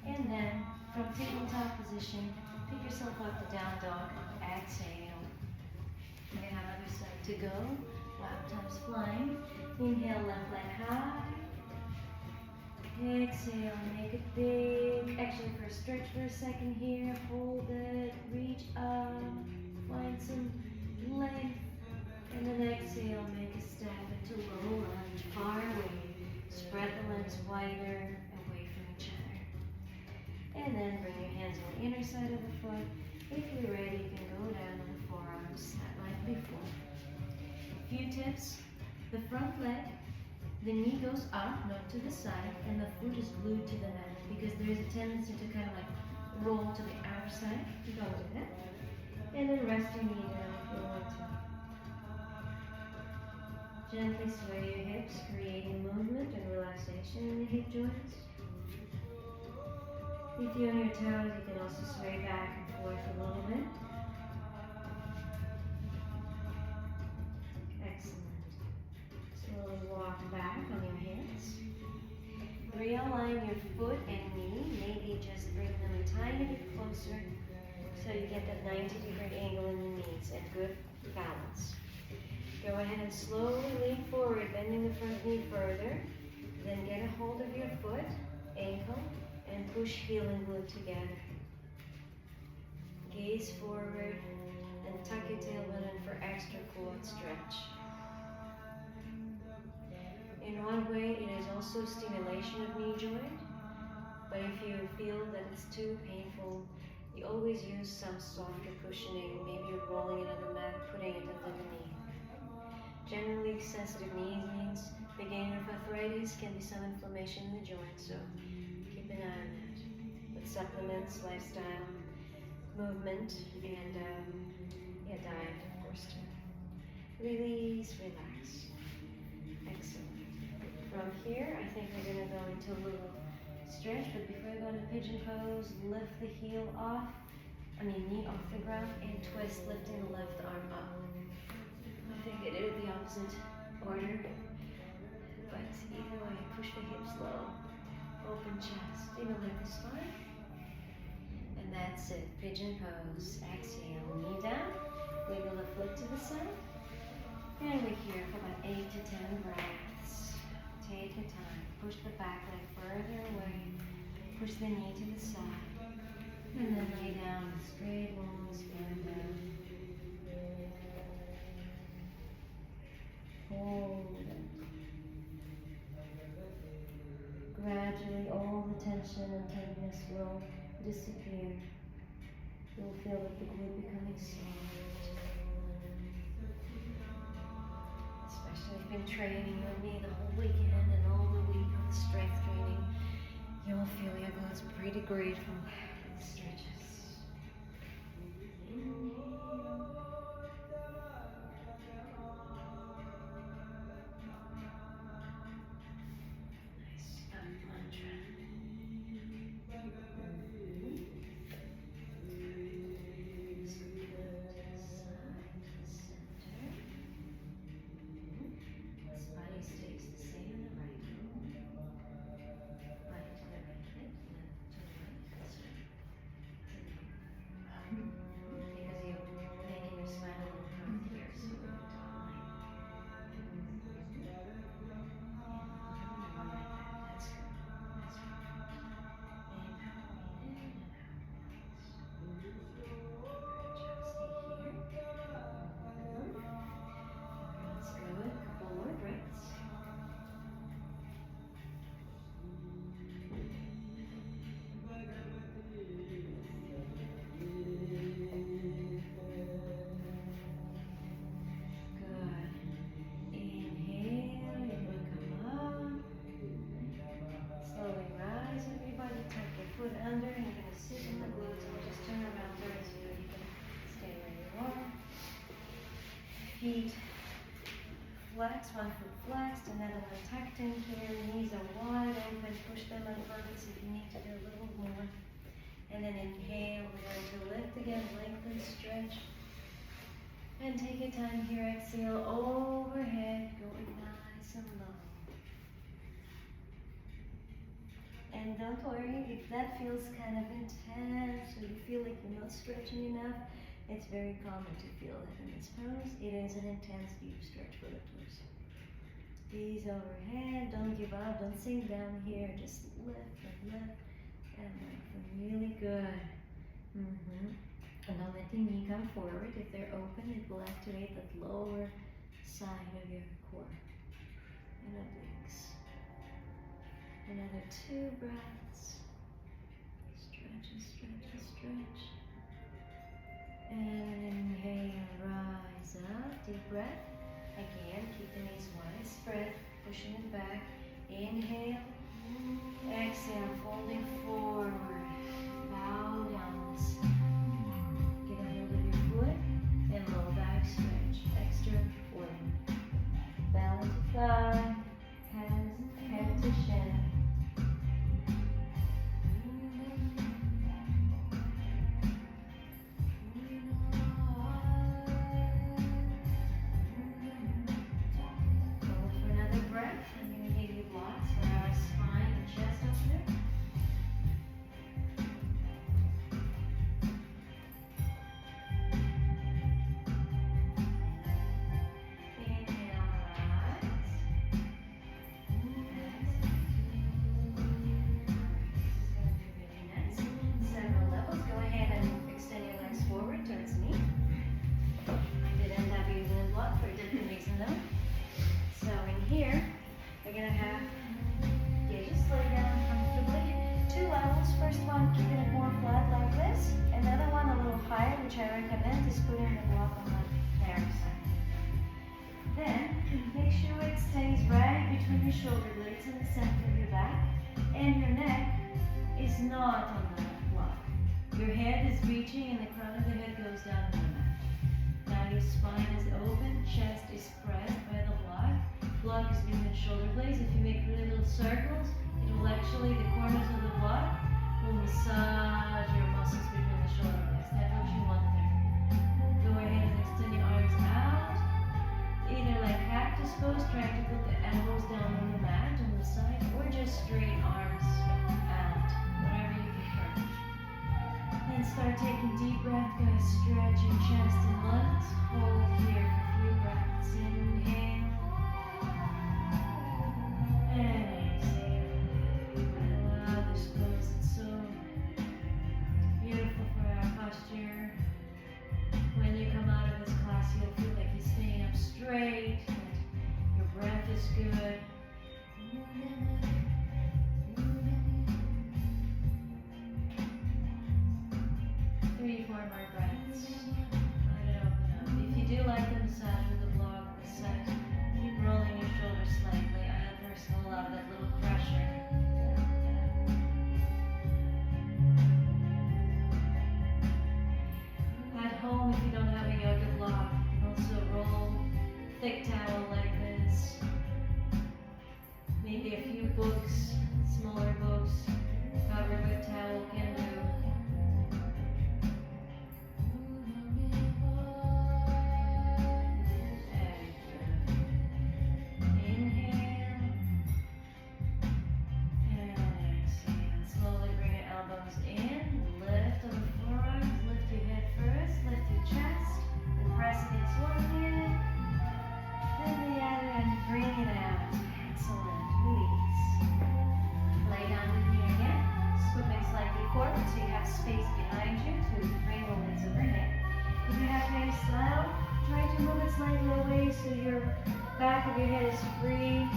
And then, from tabletop position, pick yourself up to down dog. Exhale. We have other side to go. Lap times flying. Inhale, left leg high. Exhale, make it big. Actually, first stretch for a second here. Hold it. Reach up. Find some length. And then exhale, make a step into low lunge. Far away. Spread the legs wider. And then bring your hands on the inner side of the foot. If you're ready, you can go down on the forearms, like before. A few tips. The front leg, the knee goes up, not to the side, and the foot is glued to the mat because there is a tendency to kind of like roll to the outer side. Don't do that. And then rest your knee down if you want to. Gently sway your hips, creating movement and relaxation in the hip joints. If you're on your toes, you can also sway back and forth a little bit. Excellent. Slowly walk back on your hands. Realign your foot and knee. Maybe just bring them a tiny bit closer so you get that 90-degree angle in the knees and good balance. Go ahead and slowly lean forward, bending the front knee further. Then get a hold of your foot, ankle, and push heel and glute together. Gaze forward and tuck your tailbone in for extra quad stretch. In one way, it is also stimulation of knee joint, but if you feel that it's too painful, you always use some softer cushioning. Maybe you're rolling it on the mat, putting it under the knee. Generally, sensitive knees means beginning of arthritis, can be some inflammation in the joint, so keep an eye on that. With supplements, lifestyle, movement, and diet, of course, too. Release, relax. Excellent. From here, I think we're going to go into a little stretch, but before we go into pigeon pose, lift the knee off the ground, and twist, lifting the left arm up. I think I did it the opposite order, but either way, push the hips low. Open chest, stimulate the spine. And that's it. Pigeon pose. Exhale, knee down. Wiggle the foot to the side. And we're here for about 8 to 10 breaths. Take your time. Push the back leg further away. Push the knee to the side. And then lay down with straight, long spine down. Hold it. Gradually, all the tension and tightness will disappear. You'll feel that the glute becoming soft. Especially if you've been training your knee the whole weekend and all the week of strength training, you'll feel your glutes pretty great from the stretches. Nice mantra. Under, and you're going to sit in the glutes. I'll just turn around first so you can stay where you are. Feet flex, one foot flexed, another one tucked in here. Knees are wide open. Push them on purpose if you need to do a little more. And then inhale, we're going to lift again, lengthen, stretch. And take your time here. Exhale, overhead, going nice and low. And don't worry if that feels kind of intense or you feel like you're not stretching enough. It's very common to feel that in this pose. It is an intense deep stretch for the torso. Gaze overhead, don't give up, don't sink down here, just lift and lengthen. Really good. And now let the knee come forward. If they're open, it will activate that lower side of your core and obliques. Another 2 breaths. Stretch and stretch and stretch. And inhale, rise up. Deep breath. Again, keep the knees wide spread, pushing it back. Inhale. Exhale, folding forward. Bow down this side. Get a hold of your foot and low back stretch. Extra forward. Belly to thigh. Head to shin. Which I recommend is putting the block on the narrow side. Then, make sure it stays right between your shoulder blades and the center of your back, and your neck is not on the block. Your head is reaching and the crown of the head goes down to the mat. Now your spine is open, chest is pressed by the block. Block is between the shoulder blades. If you make really little circles, it will actually, the corners of the block will massage your muscles between the shoulder blades. That's what you want there. Go ahead and extend your arms out. Either like cactus pose, trying to put the elbows down on the mat on the side, or just straight arms out, whatever you prefer. Then start taking deep breath, guys. Stretch your chest and lungs. Hold here for a few breaths. Inhale. And exhale. Allow this pose big towel like this. Maybe a few books, smaller books, covered with towel can do. So you have space behind you to bring movements overhead. If you have a style, try to move it slightly away so your back of your head is free,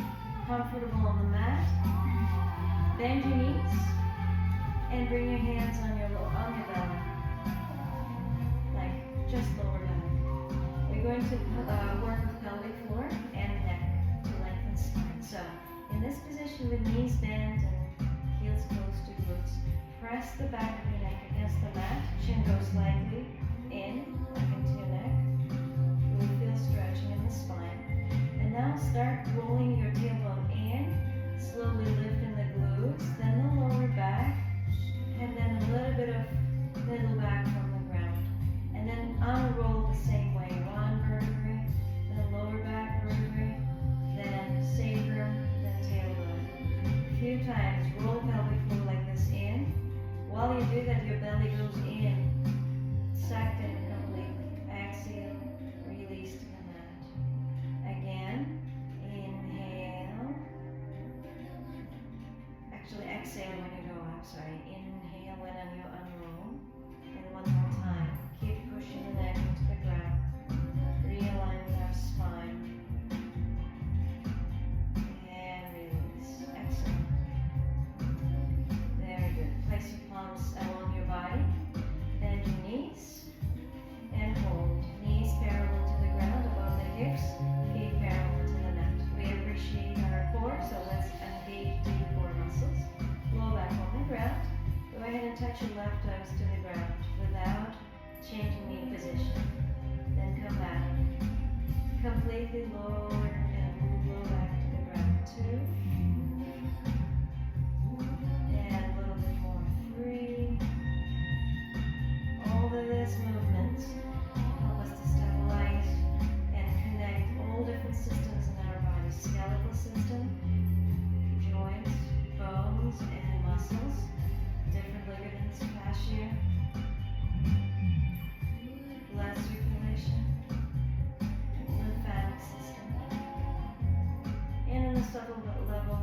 comfortable on the mat. Bend your knees and bring your hands on your belly, like just lower belly. We're going to work with pelvic floor and neck to lengthen spine. So in this position with knees bent and heels close to glutes, press the back of your neck against the mat. Chin goes slightly in, up into your neck. You will feel stretching in the spine. And now start rolling your tailbone in, slowly lifting the glutes, then the lower back, and then a little bit of middle back from the ground. And then unroll the same way. One vertebrae, then lower back vertebrae, then sacrum, then tailbone. A few times, roll pelvic floor like this in. While you do that, your belly goes in, sucked in completely. Exhale, release to the mat. Again, inhale. Actually, exhale when you go up, sorry. Inhale when you unroll. And one more time. Keep pushing the neck into the ground. Realign with our spine. And release. Exhale. Very good. Place your palms along your body. Bend your knees. And hold. Knees parallel to the ground above the hips. Feet parallel to the mat. We appreciate our core, so let's engage the core muscles. Low back on the ground. Go ahead and touch your left toes to the ground without changing knee position. Then come back. Completely lower and low back to the ground. 2. And a little bit more. 3. All of this movement help us to stabilize and connect all different systems in our body. Skeletal system, joints, bones, and muscles, different ligaments, fascia, blood circulation, lymphatic system, and in a subtle level,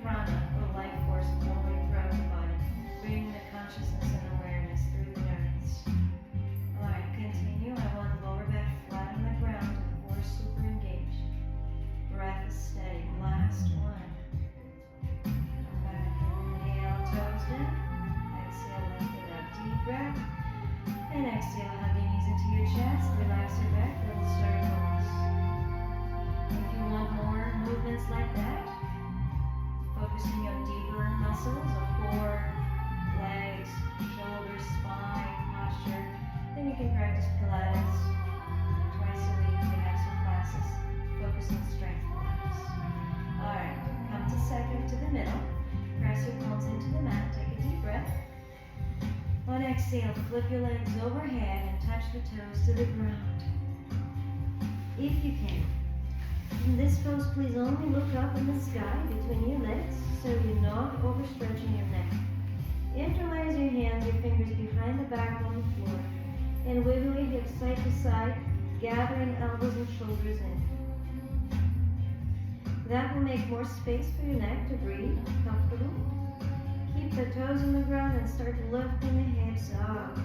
prana, or life force flowing throughout the body, bringing the consciousness and awareness through the nerves. Alright, continue. I want the lower back flat on the ground and core super engaged. Breath is steady. Last one. Come back. Inhale, toes down. Exhale, lift it up. Deep breath. And exhale, hug your knees into your chest. Relax your back. Little circles. If you want more movements like that, focusing on deeper muscles of core, legs, shoulders, spine, posture, then you can practice Pilates twice a week. We have some classes. Focus on strength Pilates. Alright, come to second to the middle. Press your palms into the mat. Take a deep breath. On exhale, flip your legs overhead and touch the toes to the ground. If you can. In this pose, please only look up in the sky between your legs so you're not overstretching your neck. Interlace your hands, your fingers behind the back on the floor, and wiggle your hips side to side, gathering elbows and shoulders in. That will make more space for your neck to breathe comfortable. Keep the toes on the ground and start lifting the hips up.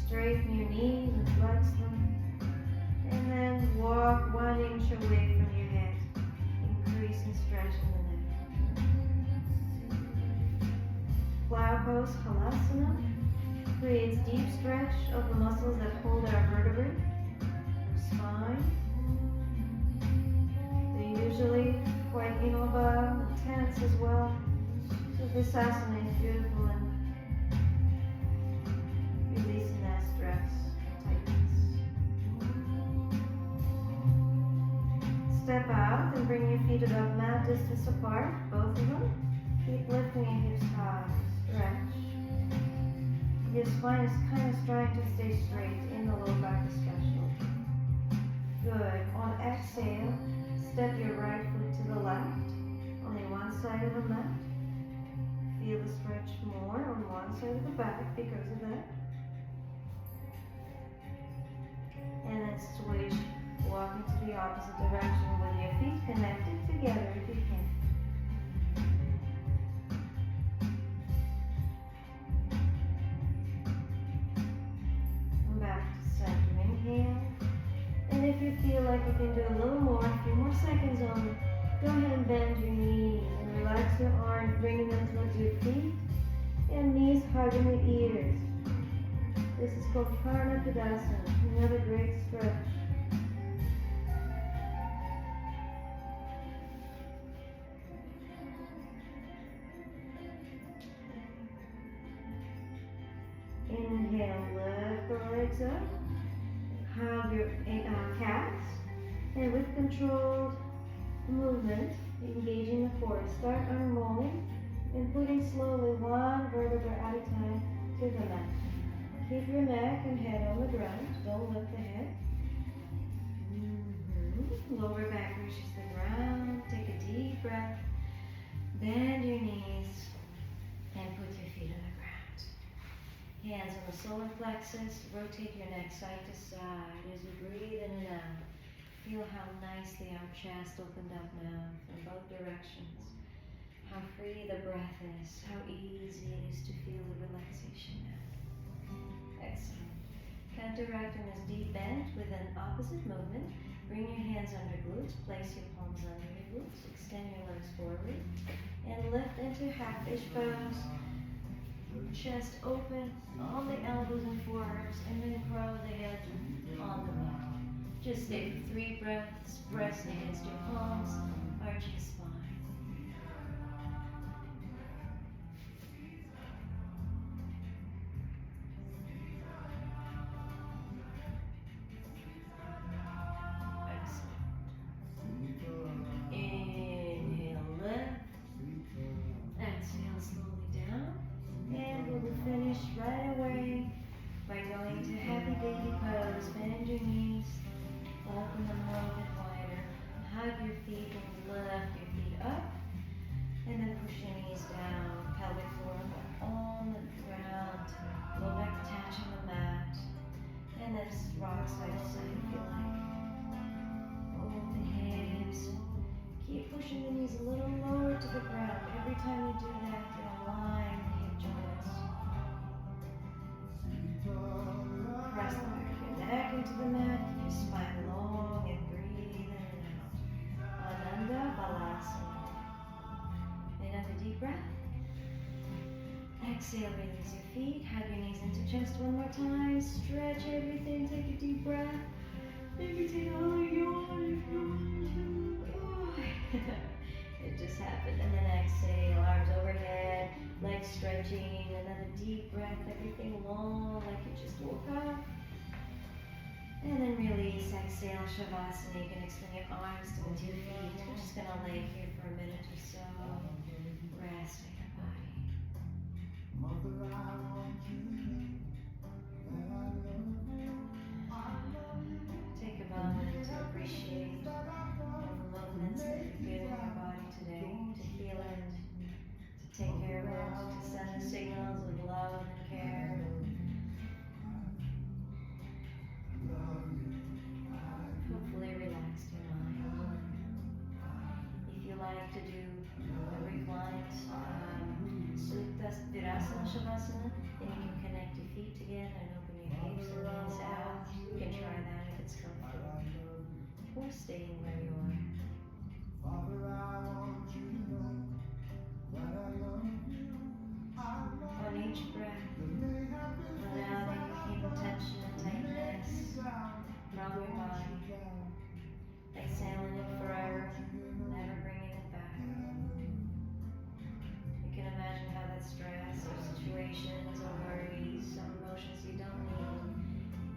Straighten your knees and flex them. And then walk 1 inch away from your head, increasing stretch in the neck. Plow pose, Halasana, creates deep stretch of the muscles that hold our vertebrae, our spine. They're usually quite immobile and tense as well. So this asana is beautiful and releasing that stress and tightness. step out and bring your feet about mat distance apart, both of them. Keep lifting your hips high. Stretch. Your spine is kind of trying to stay straight in the low back especially. Good. On exhale, step your right foot to the left, only one side of the mat. Feel the stretch more on one side of the back because of that. And then switch, walking to the opposite direction with your feet connected together if you can. And back to center. Inhale. And if you feel like you can do a little more, a few more seconds on it, go ahead and bend your knees and relax your arms, bringing them towards your feet and knees hugging the ears. This is called Padasana, another great stretch. Inhale, lift the legs up, hug your calves, and with controlled movement, engaging the core. Start unrolling and putting slowly one vertebra at a time to the mat. Keep your neck and head on the ground. Don't lift the head. Lower back reaches the ground. Take a deep breath. Bend your knees and put your feet on the ground. Hands on the solar plexus. Rotate your neck side to side as you breathe in and out. Feel how nicely our chest opened up now from both directions. How free the breath is. How easy it is to feel the relaxation now. Excellent. Counteracting this deep bend with an opposite movement. Bring your hands under glutes. Place your palms under your glutes. Extend your legs forward. And lift into half-fish pose. Chest open on the elbows and forearms. And then crow the head on the mat. Just stay for 3 breaths. Press against your palms. Arch your spine. Finish right away by going to happy baby pose. Bend your knees, open them a little bit wider, hug your feet and lift your feet up, and then push your knees down, pelvic floor on the ground, low back touching the mat, and then rock side to side if you like. Open hips, keep pushing the knees a little lower to the ground. Every time you do that, you align the hip joints. Press the back of your neck into the mat, keep your spine long and breathe in and out. Ananda Balasana. Another deep breath. Exhale, release your feet, hug your knees into chest one more time. Stretch everything, take a deep breath. Maybe take a little yawn if you want to. It just happened. And then exhale, arms overhead, legs stretching. Another deep breath, everything long like you just woke up. And then release, exhale, Shavasana. You can extend your arms to the 2 feet. We're just going to lay here for a minute or so. Resting your body. Take a moment to appreciate all the movements that you've given your body today, to feel it, to take care of it, to send the signals of love and care. Hopefully relaxed your mind. If you like to do a reclined Virasana Shavasana, then you can connect your feet together and open your hips and knees out. You can try that if it's comfortable. Or staying where you are. On each breath, allowing any tension and tightness from your body. Exhaling it forever, never bringing it back. You can imagine how that stress or situations or worries, some emotions you don't need,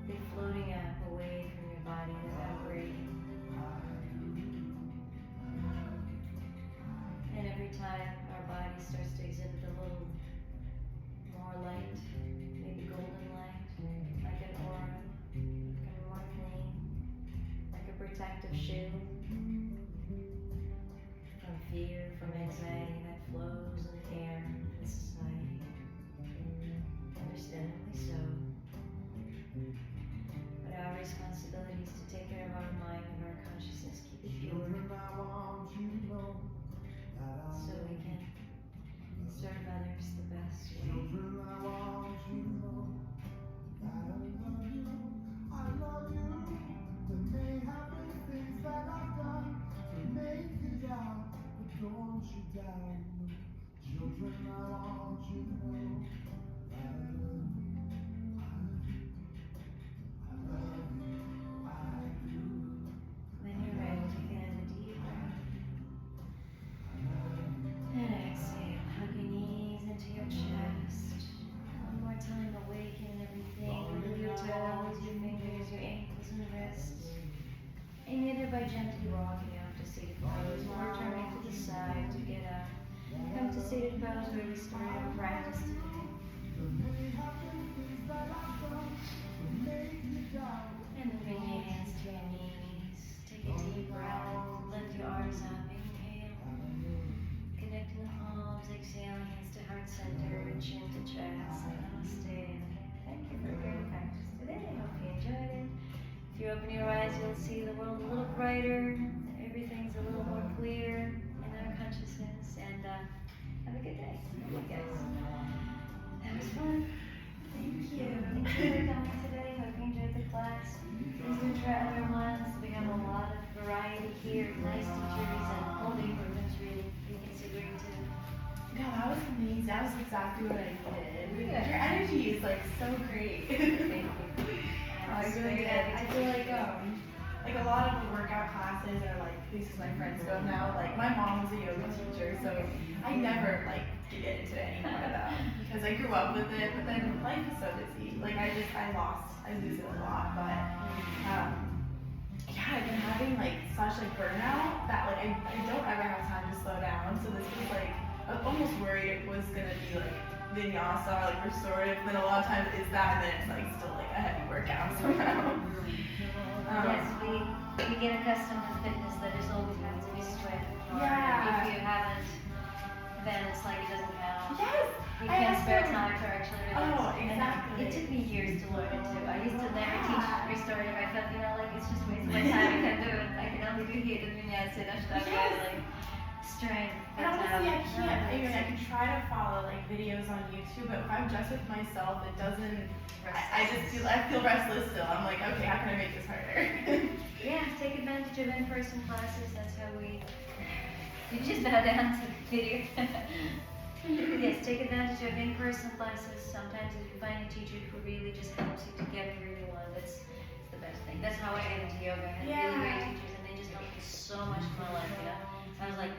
they're floating up away from your body, they're evaporating. When you're ready, take another deep breath. And exhale. Hug your knees into your chest. One more time, awaken everything. Wiggle your toes, your fingers, your ankles and wrists. And either by gently rocking out to seated pose or turning to the side to get up. Come to seated pose where we started our practice today. And then bring your hands to your knees. Take a deep breath. Lift your arms up. Inhale. Connecting the palms. Exhale. Hands to heart center. Chin to chest. Namaste. Thank you for a great practice today. I hope you enjoyed it. If you open your eyes, you'll see the world a little brighter. Everything's a little more clear in our consciousness. And have a good day. Thank you guys. That was fun. Thank you. Thank you for coming today. Hope you enjoyed the class. Please do try other ones. We have a lot of variety here. Nice teachers and all the improvements really reconsidering too. No, that was amazing. That was exactly what I needed. Good. Your energy is like so great. Thank you. I really did. I feel like a lot of the workout classes are like places my friends go now. Like my mom was a yoga teacher, so I never like to get into any one of them because I grew up with it. But then life is so busy. Like I lose it a lot. But yeah, I've been having like such like burnout that like I don't ever have time to slow down. So this was like I was almost worried it was gonna be like vinyasa or like restorative. And then a lot of times it's that, and then it's like still like a heavy workout somehow. Yes, we get accustomed to fitness that is always have to be sweat. Yeah. If you haven't, then it's like it doesn't count. Yes. You can't spare time to actually relax. Oh, exactly. And it took me years to learn it too. I used to never teach restorative. I felt, like it's just wasting my time. I can't do it. I can only do here and vinyasa and ashtanga, like strength. And honestly, I can't. I mean, I can try to follow like videos on YouTube, but if I'm just with myself, it doesn't. I feel restless still. I'm like, okay, how can I make this harder? Yeah, take advantage of in-person classes. That's how we. You just bow down to the video. Yes, take advantage of in-person classes. Sometimes if you find a teacher who really just helps you to get where you want, that's the best thing. That's how I got into yoga. I had really great teachers, and they just helped me so much in my life. I was like,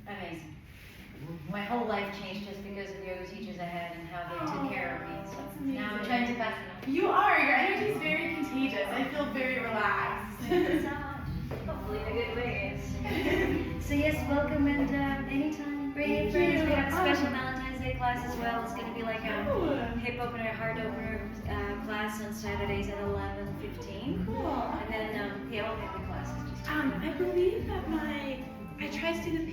amazing. My whole life changed just because of yoga teachers I had and how they took care of me. So now I'm trying to pass it on. You are. Your energy is very contagious. I feel very relaxed. Thank you so much. Hopefully in a good way. So yes, welcome and anytime. Bring in friends. We have a special Valentine's Day class as well. It's going to be like a hip opener, heart opener class on Saturdays at 11:15. Cool. And then all the classes. Just I believe that I tried to do the